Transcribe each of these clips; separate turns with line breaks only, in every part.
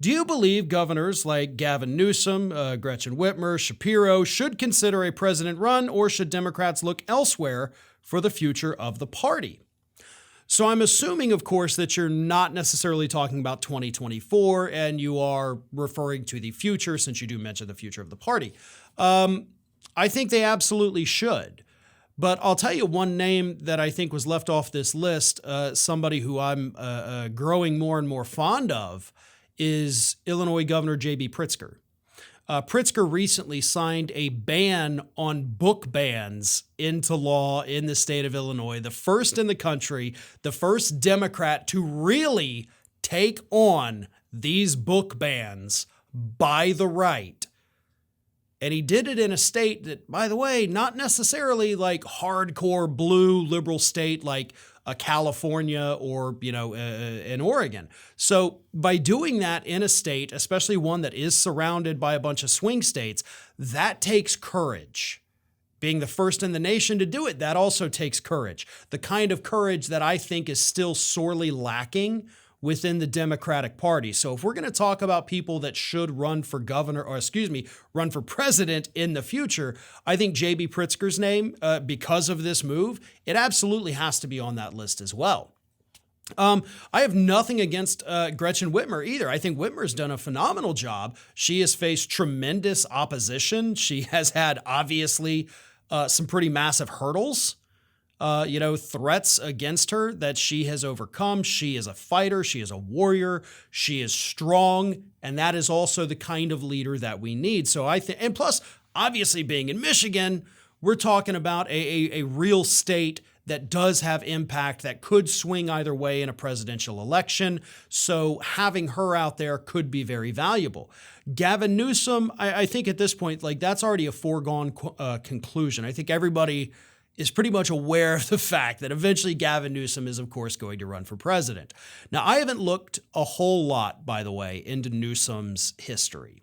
Do you believe governors like Gavin Newsom, Gretchen Whitmer, Shapiro should consider a president run, or should Democrats look elsewhere for the future of the party? So I'm assuming, of course, that you're not necessarily talking about 2024 and you are referring to the future, since you do mention the future of the party. I think they absolutely should. But I'll tell you one name that I think was left off this list, somebody who I'm growing more and more fond of, is Illinois Governor J.B. Pritzker. Pritzker recently signed a ban on book bans into law in the state of Illinois, the first in the country, the first Democrat to really take on these book bans by the right. And he did it in a state that, by the way, not necessarily like hardcore blue liberal state like California or, in Oregon. So by doing that in a state, especially one that is surrounded by a bunch of swing states, that takes courage. Being the first in the nation to do it, that also takes courage. The kind of courage that I think is still sorely lacking within the Democratic Party. So if we're going to talk about people that should run for run for president in the future, I think J.B. Pritzker's name, because of this move, it absolutely has to be on that list as well. I have nothing against Gretchen Whitmer either. I think Whitmer's done a phenomenal job. She has faced tremendous opposition. She has had, obviously, some pretty massive hurdles. Threats against her that she has overcome. She is a fighter. She is a warrior. She is strong. And that is also the kind of leader that we need. So I think, and plus, obviously being in Michigan, we're talking about a real state that does have impact that could swing either way in a presidential election. So having her out there could be very valuable. Gavin Newsom, I think at this point, that's already a foregone conclusion. I think everybody is pretty much aware of the fact that eventually Gavin Newsom is, of course, going to run for president. Now, I haven't looked a whole lot, by the way, into Newsom's history.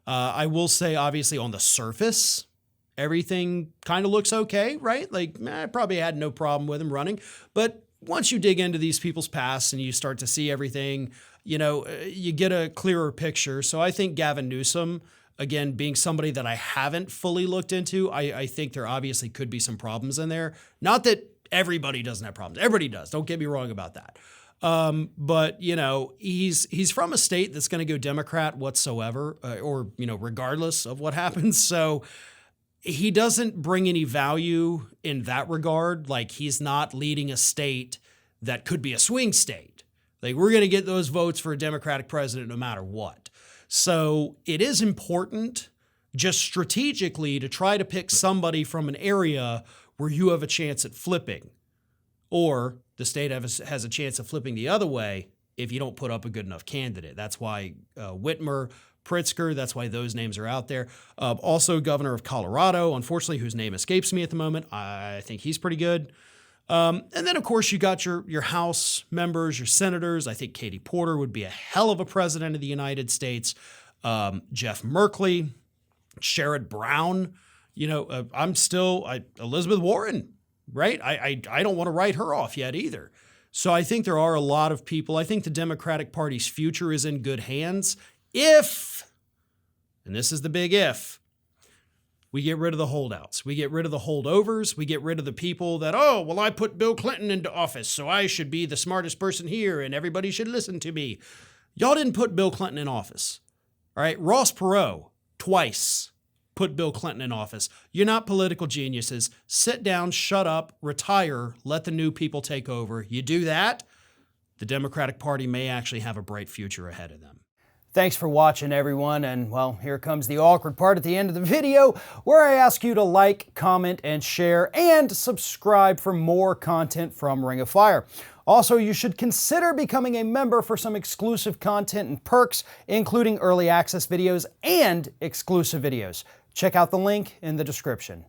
I will say, obviously, on the surface, everything kind of looks okay, right? I probably had no problem with him running. But once you dig into these people's past and you start to see everything, you get a clearer picture. So I think Gavin Newsom, again, being somebody that I haven't fully looked into, I think there obviously could be some problems in there. Not that everybody doesn't have problems. Everybody does. Don't get me wrong about that. But he's from a state that's going to go Democrat whatsoever, regardless of what happens. So he doesn't bring any value in that regard. He's not leading a state that could be a swing state. We're going to get those votes for a Democratic president no matter what. So it is important just strategically to try to pick somebody from an area where you have a chance at flipping, or the state has a chance of flipping the other way if you don't put up a good enough candidate. That's why Whitmer, Pritzker, that's why those names are out there. Also, governor of Colorado, unfortunately, whose name escapes me at the moment. I think he's pretty good. And then, of course, you got your House members, your senators. I think Katie Porter would be a hell of a president of the United States. Jeff Merkley, Sherrod Brown. Elizabeth Warren, right? I don't want to write her off yet either. So I think there are a lot of people. I think the Democratic Party's future is in good hands if, and this is the big if, we get rid of the holdouts. We get rid of the holdovers. We get rid of the people that, I put Bill Clinton into office, so I should be the smartest person here and everybody should listen to me. Y'all didn't put Bill Clinton in office. All right, Ross Perot twice put Bill Clinton in office. You're not political geniuses. Sit down, shut up, retire, let the new people take over. You do that, the Democratic Party may actually have a bright future ahead of them.
Thanks for watching, everyone, and well, here comes the awkward part at the end of the video where I ask you to like, comment, and share, and subscribe for more content from Ring of Fire. Also, you should consider becoming a member for some exclusive content and perks, including early access videos and exclusive videos. Check out the link in the description.